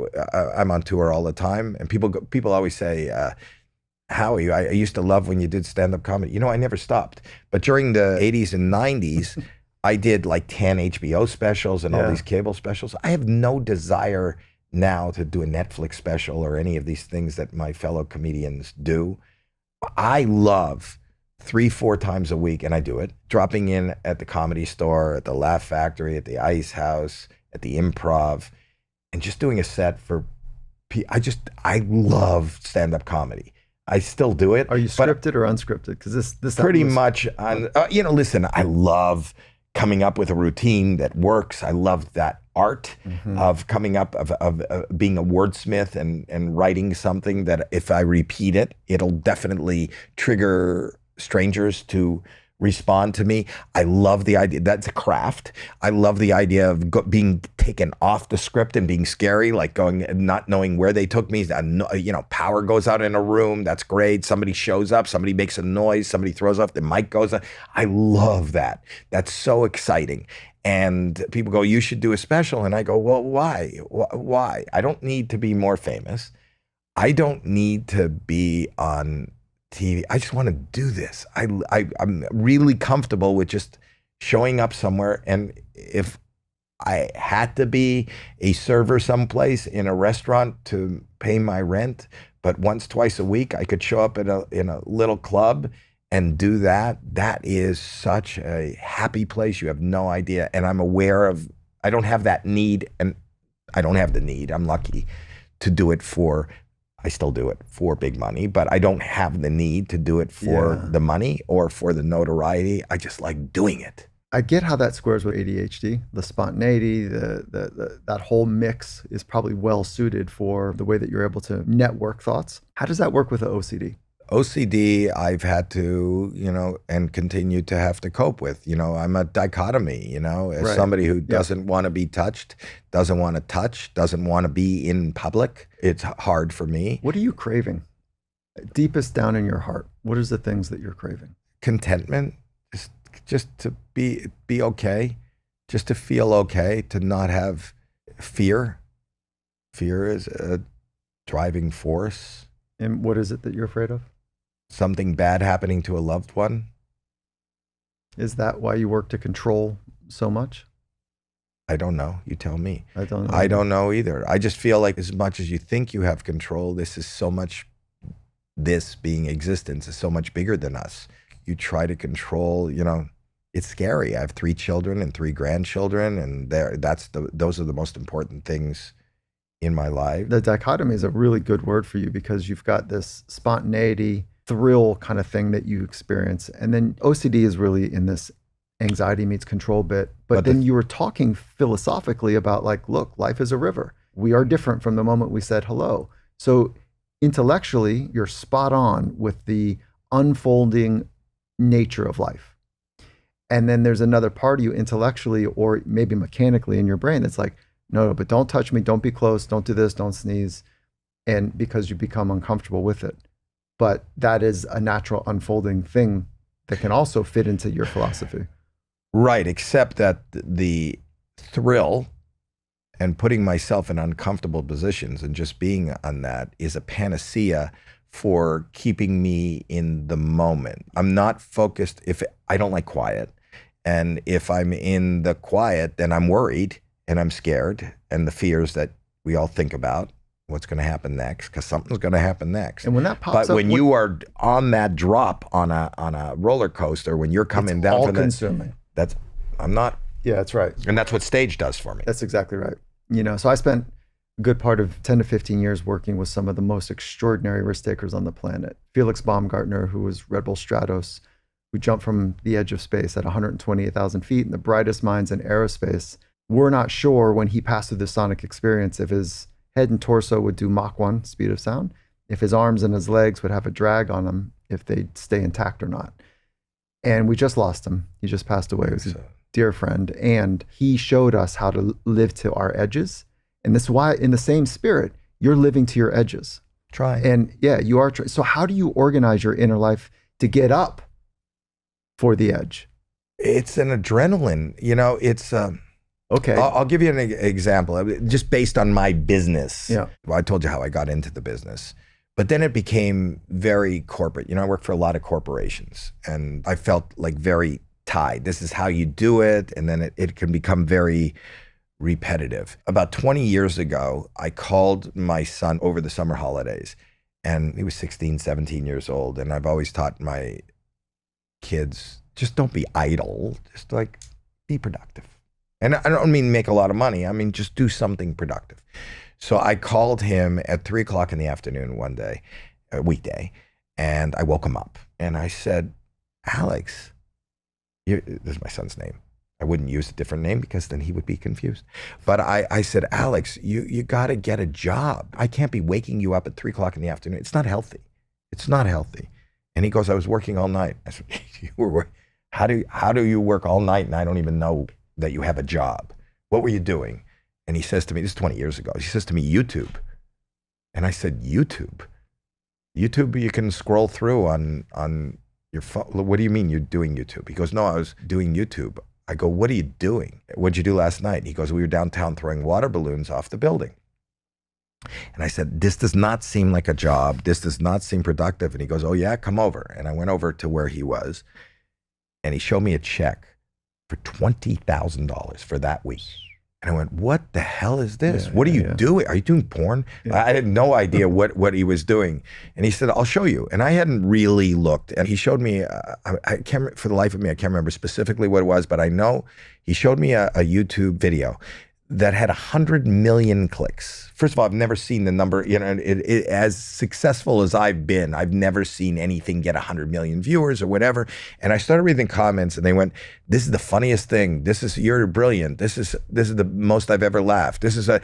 I'm on tour all the time, and people always say, Howie, I used to love when you did stand-up comedy. You know, I never stopped. But during the 80s and 90s, I did like 10 HBO specials and all these cable specials. I have no desire now to do a Netflix special or any of these things that my fellow comedians do. I love 3-4 times a week, and I do it, dropping in at the Comedy Store, at the Laugh Factory, at the Ice House, at the Improv, and just doing a set for I love stand-up comedy. I still do it.
Are you scripted or unscripted? Because this
pretty much on, listen, I love coming up with a routine that works. I love that art of coming up, of being a wordsmith and writing something that if I repeat it, it'll definitely trigger strangers to respond to me. I love the idea. That's a craft. I love the idea of being taken off the script and being scary, like going and not knowing where they took me. Power goes out in a room. That's great. Somebody shows up. Somebody makes a noise. Somebody throws off. The mic goes up. I love that. That's so exciting. And people go, you should do a special. And I go, well, why? Why? I don't need to be more famous. I don't need to be on TV. I just want to do this. I'm really comfortable with just showing up somewhere. And if I had to be a server someplace in a restaurant to pay my rent, but once, twice a week, I could show up in a little club and do that. That is such a happy place. You have no idea. And I'm aware of, I don't have that need, and I don't have the need. I'm lucky to do it for, I still do it for big money, but I don't have the need to do it for the money or for the notoriety. I just like doing it.
I get how that squares with ADHD. The spontaneity, that whole mix is probably well suited for the way that you're able to network thoughts. How does that work with the OCD?
OCD, I've had to, and continue to have to cope with. I'm a dichotomy, as somebody who doesn't want to be touched, doesn't want to touch, doesn't want to be in public. It's hard for me.
What are you craving? Deepest down in your heart, what is the things that you're craving?
contentment, just to be okay, just to feel okay, to not have fear. Fear is a driving force.
And what is it that you're afraid of?
Something bad happening to a loved one.
Is that why you work to control so much?
I don't know. You tell me.
I don't know.
I don't know either. I just feel like as much as you think you have control, this is so much, this being existence is so much bigger than us. You try to control, it's scary. I have 3 children and 3 grandchildren, and those are the most important things in my life.
The dichotomy is a really good word for you because you've got this spontaneity, thrill kind of thing that you experience. And then OCD is really in this anxiety meets control bit. But then you were talking philosophically about like, look, life is a river. We are different from the moment we said hello. So intellectually, you're spot on with the unfolding nature of life. And then there's another part of you intellectually or maybe mechanically in your brain that's like, no, but don't touch me, don't be close, don't do this, don't sneeze. And because you become uncomfortable with it. But that is a natural unfolding thing that can also fit into your philosophy.
Right, except that the thrill and putting myself in uncomfortable positions and just being on that is a panacea for keeping me in the moment. I'm not focused. If I don't like quiet, and if I'm in the quiet, then I'm worried and I'm scared, and the fears that we all think about, what's going to happen next, because something's going to happen next.
And when that pops up,
but when you are on that drop on a roller coaster, when you're coming down
all
from
consuming.
I'm not.
Yeah, that's right.
And that's what stage does for me.
That's exactly right. So I spent a good part of 10 to 15 years working with some of the most extraordinary risk takers on the planet. Felix Baumgartner, who was Red Bull Stratos, who jumped from the edge of space at 128,000 feet, and the brightest minds in aerospace. We're not sure when he passed through the sonic experience if his head and torso would do Mach 1 speed of sound, if his arms and his legs would have a drag on them, if they'd stay intact or not. And we just lost him. He just passed away. He was a dear friend. And he showed us how to live to our edges. And this is why, in the same spirit, you're living to your edges.
Try.
And yeah, you are. So how do you organize your inner life to get up for the edge?
It's an adrenaline. It's...
Okay.
I'll give you an example, just based on my business.
Yeah.
Well, I told you how I got into the business, but then it became very corporate. I worked for a lot of corporations, and I felt like very tied. This is how you do it, and then it can become very repetitive. About 20 years ago, I called my son over the summer holidays, and he was 16, 17 years old, and I've always taught my kids, just don't be idle, just like be productive. And I don't mean make a lot of money. I mean, just do something productive. So I called him at 3:00 in the afternoon one day, a weekday, and I woke him up. And I said, Alex, this is my son's name. I wouldn't use a different name because then he would be confused. But I said, Alex, you got to get a job. I can't be waking you up at 3:00 in the afternoon. It's not healthy. It's not healthy. And he goes, I was working all night. I said, how do you work all night and I don't even know that you have a job? What were you doing? And he says to me, this is 20 years ago, he says to me, YouTube. And I said, YouTube? YouTube you can scroll through on your phone. What do you mean you're doing YouTube? He goes, no, I was doing YouTube. I go, what are you doing? What'd you do last night? He goes, we were downtown throwing water balloons off the building. And I said, this does not seem like a job. This does not seem productive. And he goes, oh yeah, come over. And I went over to where he was, and he showed me a check for $20,000 for that week. And I went, what the hell is this? What are you doing? Are you doing porn? I had no idea what he was doing. And he said, I'll show you. And I hadn't really looked. And he showed me, I can't, for the life of me, I can't remember specifically what it was, but I know he showed me a YouTube video that had 100 million clicks. First of all, I've never seen the number, as successful as I've been, I've never seen anything get 100 million viewers or whatever. And I started reading comments, and they went, this is the funniest thing. You're brilliant. This is the most I've ever laughed. And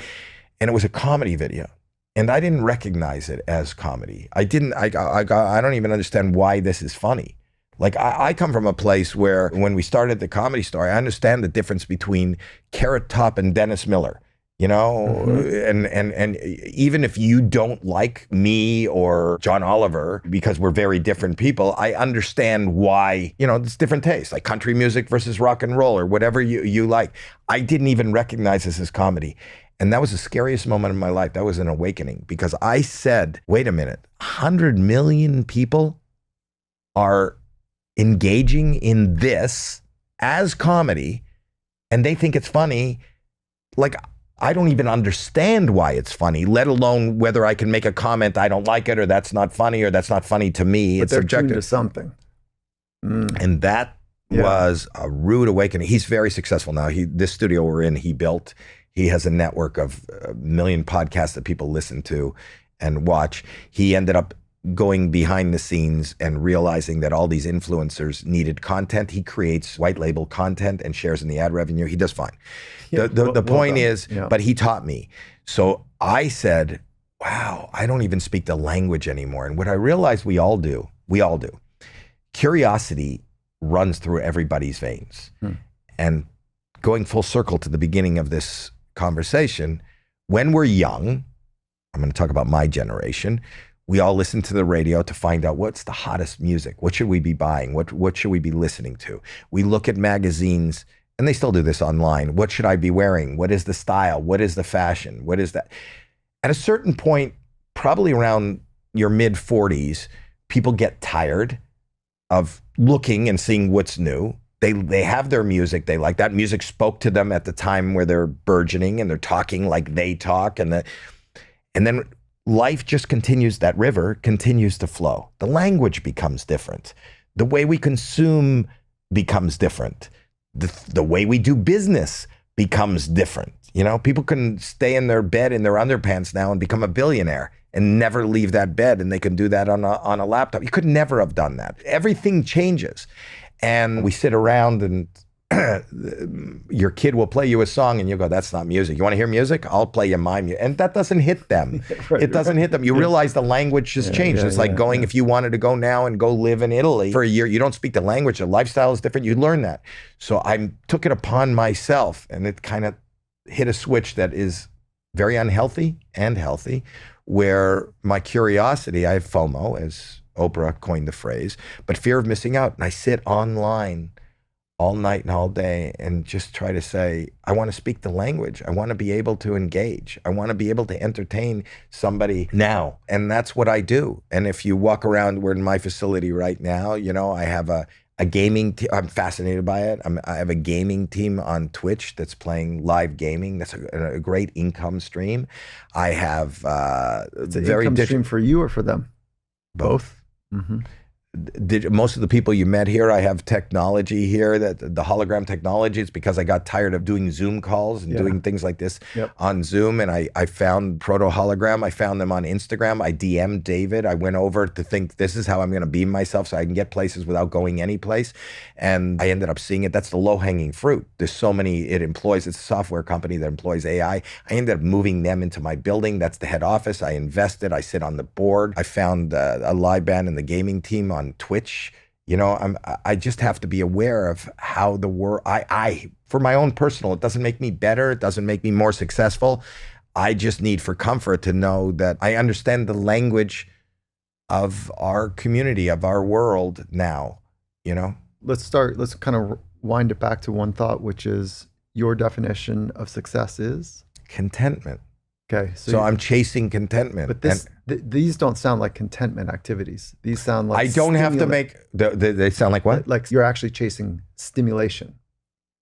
it was a comedy video. And I didn't recognize it as comedy. I don't even understand why this is funny. Like, I come from a place where when we started the Comedy Store, I understand the difference between Carrot Top and Dennis Miller. and even if you don't like me or John Oliver, because we're very different people, I understand why, it's different tastes, like country music versus rock and roll or whatever you like. I didn't even recognize this as comedy. And that was the scariest moment of my life. That was an awakening, because I said, wait a minute, 100 million people are engaging in this as comedy and they think it's funny. Like, I don't even understand why it's funny, let alone whether I can make a comment, I don't like it, or that's not funny, or that's not funny to me.
But
it's
they're
subjective.
tuned to something.
And that was a rude awakening. He's very successful now. This studio we're in, he built. He has a network of 1 million podcasts that people listen to and watch. He ended up going behind the scenes and realizing that all these influencers needed content. He creates white label content and shares in the ad revenue. He does fine. The point is, but he taught me. So I said, wow, I don't even speak the language anymore. And what I realized we all do, curiosity runs through everybody's veins. And going full circle to the beginning of this conversation, when we're young, I'm going to talk about my generation, we all listen to the radio to find out what's the hottest music. What should we be buying? What should we be listening to? We look at magazines, and they still do this online. What should I be wearing? What is the style? What is the fashion? What is that? At a certain point, probably around your mid 40s, people get tired of looking and seeing what's new. They have their music. They like that music spoke to them at the time where they're burgeoning and they're talking like they talk. And then life just continues, that river continues to flow. The language becomes different. The way we consume becomes different. The way we do business becomes different. People can stay in their bed in their underpants now and become a billionaire and never leave that bed. And they can do that on a laptop. You could never have done that. Everything changes. And we sit around and your kid will play you a song and you go, that's not music. You want to hear music? I'll play you my music. And that doesn't hit them. It doesn't hit them. You realize the language has changed. It's like going, if you wanted to go now and go live in Italy for a year, you don't speak the language. The lifestyle is different. You learn that. So I took it upon myself, and it kind of hit a switch that is very unhealthy and healthy, where my curiosity, I have FOMO, as Oprah coined the phrase, but fear of missing out. And I sit online all night and all day and just try to say, I want to speak the language. I want to be able to engage. I want to be able to entertain somebody now. And that's what I do. And if you walk around, we're in my facility right now, I have a gaming team. I'm fascinated by it. I have a gaming team on Twitch that's playing live gaming. That's a great income stream. I have
it's an income stream for you or for them?
Both. Mm-hmm. Most of the people you met here, I have technology here, that the hologram technology is because I got tired of doing Zoom calls and doing things like this on Zoom. And I found proto hologram. I found them on Instagram. I DM'd David. I went over to think, this is how I'm going to beam myself so I can get places without going any place. And I ended up seeing it. That's the low hanging fruit. There's so many, it's a software company that employs AI. I ended up moving them into my building. That's the head office. I invested. I sit on the board. I found a live band in the gaming team on Twitch. I just have to be aware of how the world, I for my own personal, it doesn't make me better. It doesn't make me more successful. I just need for comfort to know that I understand the language of our community, of our world now,
Let's kind of wind it back to one thought, which is your definition of success is?
Contentment.
Okay.
So I'm chasing contentment.
But these don't sound like contentment activities. These sound like
I don't have to make, they sound like what?
Like you're actually chasing stimulation,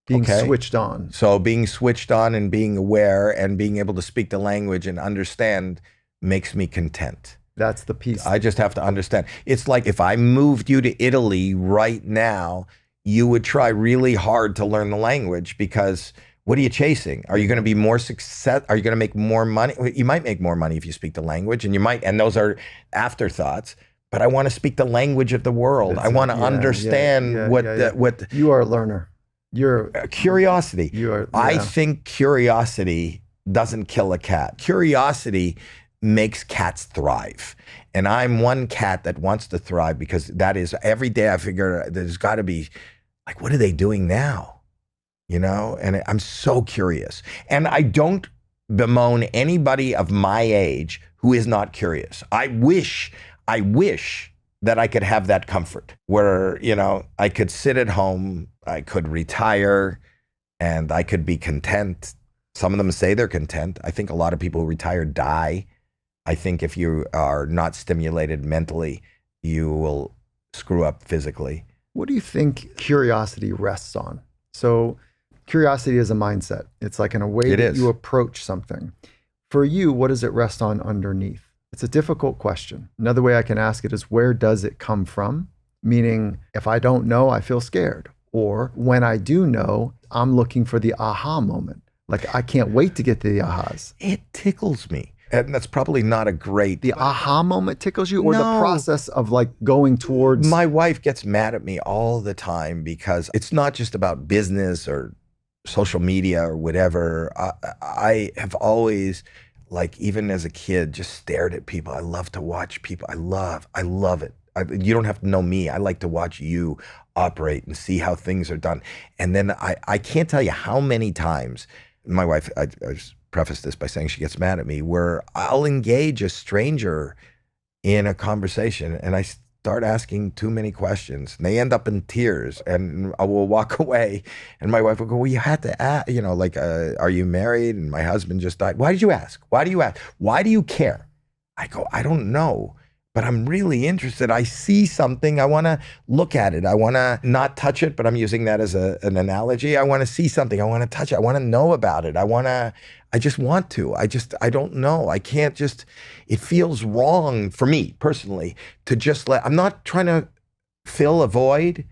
being switched on.
So being switched on and being aware and being able to speak the language and understand makes me content.
That's the piece.
I just have to understand. It's like if I moved you to Italy right now, you would try really hard to learn the language, because what are you chasing? Are you going to be more success? Are you going to make more money? You might make more money if you speak the language, and those are afterthoughts. But I want to speak the language of the world. I want to understand what
you are a learner. You're
curiosity.
You are.
I think curiosity doesn't kill a cat. Curiosity makes cats thrive. And I'm one cat that wants to thrive, because that is, every day I figure there's got to be, like, what are they doing now? And I'm so curious. And I don't bemoan anybody of my age who is not curious. I wish that I could have that comfort where, I could sit at home, I could retire, and I could be content. Some of them say they're content. I think a lot of people who retire die. I think if you are not stimulated mentally, you will screw up physically.
What do you think curiosity rests on? So curiosity is a mindset. It's like in a way that you approach something. For you, what does it rest on underneath? It's a difficult question. Another way I can ask it is, where does it come from? Meaning, if I don't know, I feel scared. Or when I do know, I'm looking for the aha moment. Like, I can't wait to get to the ahas.
It tickles me. And that's probably not a great...
The aha moment tickles you? Or the process of like going towards...
My wife gets mad at me all the time because it's not just about business or social media or whatever. I have always, like, even as a kid, just stared at people. I love to watch people. I love it. You don't have to know me. I like to watch you operate and see how things are done. And then I can't tell you how many times my wife, I just preface this by saying she gets mad at me, where I'll engage a stranger in a conversation and I start asking too many questions and they end up in tears, and I will walk away and my wife will go, well, you had to ask, are you married? And my husband just died. Why did you ask? Why do you ask? Why do you care? I go, I don't know, but I'm really interested. I see something. I want to look at it. I want to not touch it, but I'm using that as an analogy. I want to see something. I want to touch it. I want to know about it. I just want to. I don't know. I can't just, it feels wrong for me personally to just I'm not trying to fill a void.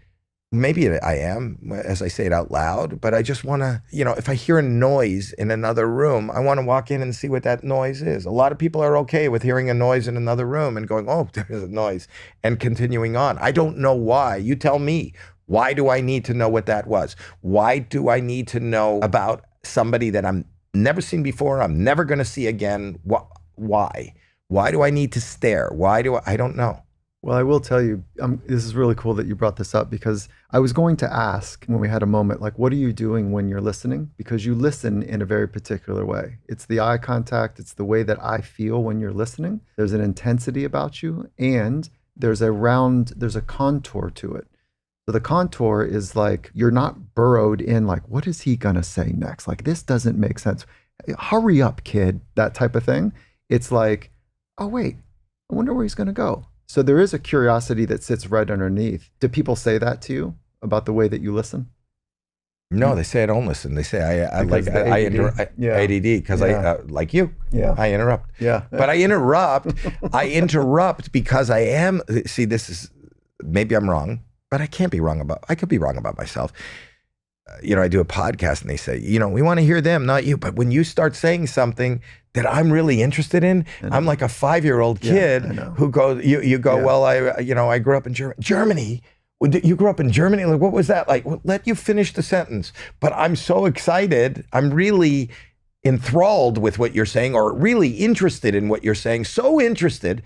Maybe I am, as I say it out loud, but I just want to, if I hear a noise in another room, I want to walk in and see what that noise is. A lot of people are okay with hearing a noise in another room and going, oh, there's a noise, and continuing on. I don't know why. You tell me. Why do I need to know what that was? Why do I need to know about somebody that I'm never seen before, I'm never going to see again? Why? Why do I need to stare? I don't know.
Well, I will tell you, this is really cool that you brought this up, because I was going to ask when we had a moment, like, what are you doing when you're listening? Because you listen in a very particular way. It's the eye contact. It's the way that I feel when you're listening. There's an intensity about you, and there's a contour to it. So the contour is like, you're not burrowed in like, what is he going to say next? Like, this doesn't make sense. Hurry up, kid, that type of thing. It's like, oh, wait, I wonder where he's going to go. So there is a curiosity that sits right underneath. Do people say that to you about the way that you listen?
No, they say I don't listen. They say I ADD because I like you.
Yeah,
I interrupt.
Yeah,
but I interrupt. I interrupt because I am. See, this is, maybe I'm wrong, but I can't be wrong about. I could be wrong about myself. I do a podcast and they say, we want to hear them, not you. But when you start saying something that I'm really interested in, I'm like a 5-year-old kid who goes, you go, well, I grew up in Germany. You grew up in Germany? Like, what was that like? Well, let you finish the sentence. But I'm so excited. I'm really enthralled with what you're saying, or really interested in what you're saying. So interested.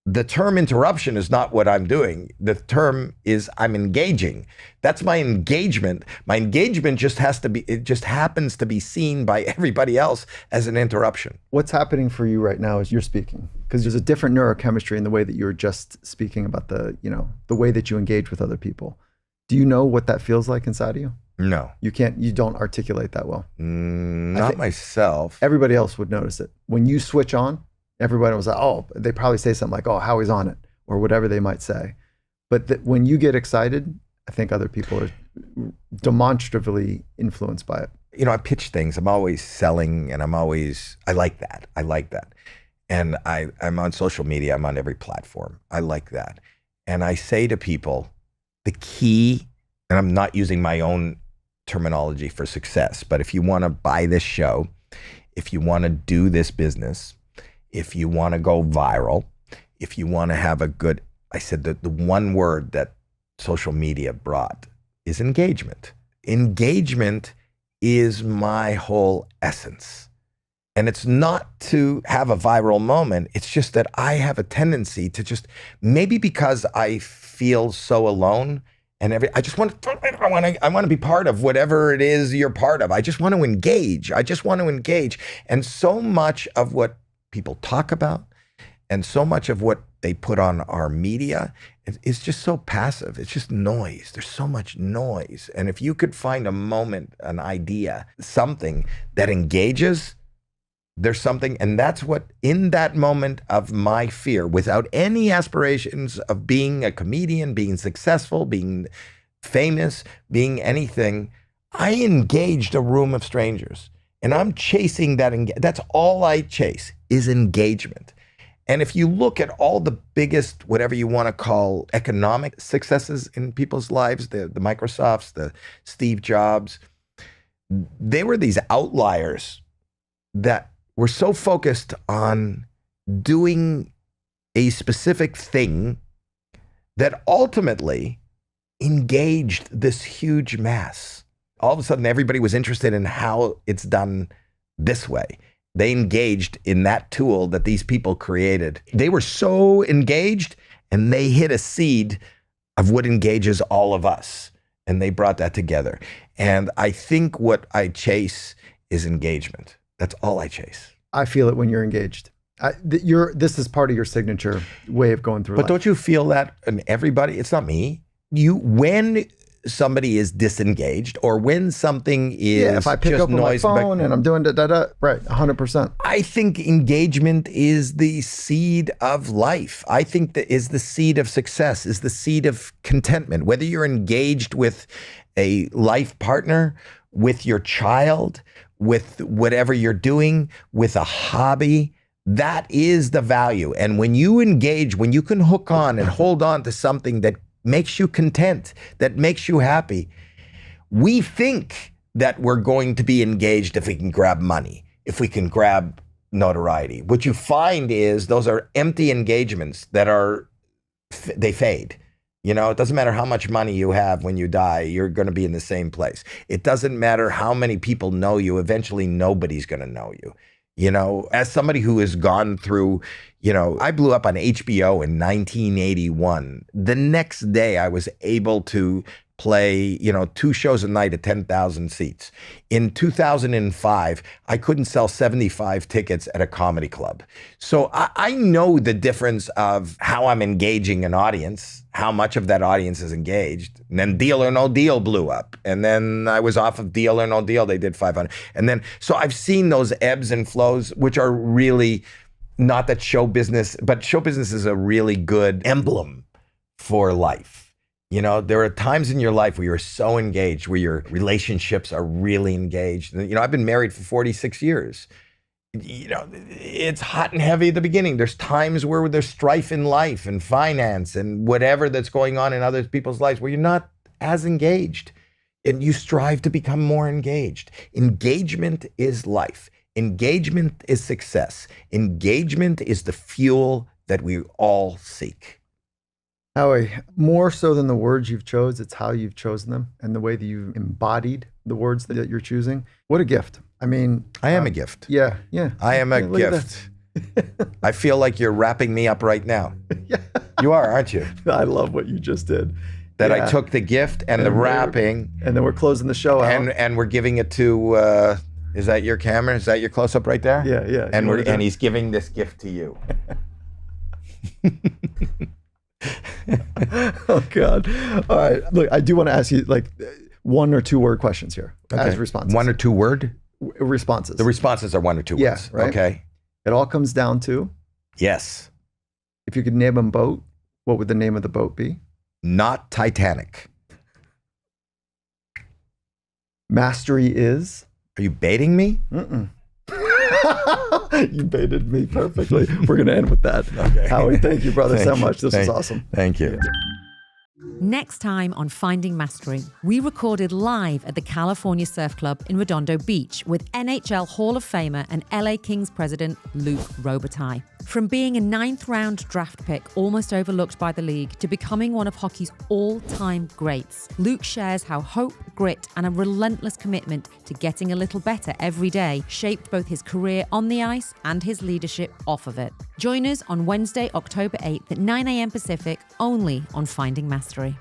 The term interruption is not what I'm doing. The term is I'm engaging. That's my engagement. My engagement just happens to be seen by everybody else as an interruption.
What's happening for you right now as you're speaking? Because there's a different neurochemistry in the way that you're just speaking about the way that you engage with other people. Do you know what that feels like inside of you?
No.
You don't articulate that well.
Not myself.
Everybody else would notice it. When you switch on, everybody was like, oh, they probably say something like, oh, Howie's on it, or whatever they might say. But when you get excited, I think other people are demonstratively influenced by it.
I pitch things. I'm always selling, and I like that. And I'm on social media. I'm on every platform. I like that. And I say to people, the key, and I'm not using my own terminology for success, but if you want to buy this show, if you want to do this business, if you want to go viral, if you want to have a good, I said that the one word that social media brought is engagement. Engagement is my whole essence. And it's not to have a viral moment. It's just that I have a tendency to just, maybe because I feel so alone And I just want to, I want to be part of whatever it is you're part of. I just want to engage. And so much of what people talk about and so much of what they put on our media is just so passive. It's just noise. There's so much noise. And if you could find a moment, an idea, something that engages, there's something, and that's what, in that moment of my fear, without any aspirations of being a comedian, being successful, being famous, being anything, I engaged a room of strangers. And I'm chasing that. That's all I chase is engagement. And if you look at all the biggest, whatever you want to call economic successes in people's lives, the Microsofts, the Steve Jobs, they were these outliers that were so focused on doing a specific thing that ultimately engaged this huge mass. All of a sudden, everybody was interested in how it's done this way. They engaged in that tool that these people created. They were so engaged, and they hit a seed of what engages all of us. And they brought that together. And I think what I chase is engagement. That's all I chase.
I feel it when you're engaged. This is part of your signature way of going through life.
But don't you feel that in everybody? It's not me. When somebody is disengaged or when something is
if I pick
just
up
noise,
my phone and I'm doing da-da-da, right, 100%.
I think engagement is the seed of life. I think that is the seed of success, is the seed of contentment. Whether you're engaged with a life partner, with your child, with whatever you're doing, with a hobby, that is the value. And when you engage, when you can hook on and hold on to something that makes you content, that makes you happy, we think that we're going to be engaged if we can grab money, if we can grab notoriety. What you find is those are empty engagements that they fade. You know, it doesn't matter how much money you have when you die, you're going to be in the same place. It doesn't matter how many people know you, eventually nobody's going to know you. You know, as somebody who has gone through, you know, I blew up on HBO in 1981. The next day I was able to play, 2 shows a night at 10,000 seats. In 2005, I couldn't sell 75 tickets at a comedy club. So I know the difference of how I'm engaging an audience, how much of that audience is engaged. And then Deal or No Deal blew up. And then I was off of Deal or No Deal. They did 500. And then, so I've seen those ebbs and flows, which are really not that show business, but show business is a really good emblem for life. You know, there are times in your life where you're so engaged, where your relationships are really engaged. And, I've been married for 46 years. It's hot and heavy at the beginning. There's times where there's strife in life and finance and whatever that's going on in other people's lives where you're not as engaged, and you strive to become more engaged. Engagement is life. Engagement is success. Engagement is the fuel that we all seek.
Howie, more so than the words you've chose, it's how you've chosen them and the way that you've embodied the words that you're choosing. What a gift. I mean,
I am a gift.
Yeah.
I am a gift. I feel like you're wrapping me up right now.
Yeah.
You are, aren't you?
I love what you just did.
That I took the gift and the wrapping.
And then we're closing the show out.
And we're giving it to, is that your camera? Is that your close-up right there?
Yeah.
And he's giving this gift to you.
Oh God! All right, look, I do want to ask you like 1 or 2 word questions here as responses.
1 or 2 word
responses.
The responses are 1 or 2 words.
Yeah, right.
Okay.
It all comes down to,
yes,
if you could name a boat, what would the name of the boat be?
Not Titanic.
Mastery is.
Are you baiting me?
Mm-mm. You baited me perfectly. We're going to end with that.
Okay.
Howie, thank you, brother, so much. This was awesome.
Thank you.
Next time on Finding Mastery, we recorded live at the California Surf Club in Redondo Beach with NHL Hall of Famer and LA Kings president Luc Robitaille. From being a 9th-round draft pick almost overlooked by the league to becoming one of hockey's all-time greats, Luc shares how hope, grit, and a relentless commitment to getting a little better every day shaped both his career on the ice and his leadership off of it. Join us on Wednesday, October 8th at 9 a.m. Pacific, only on Finding Mastery.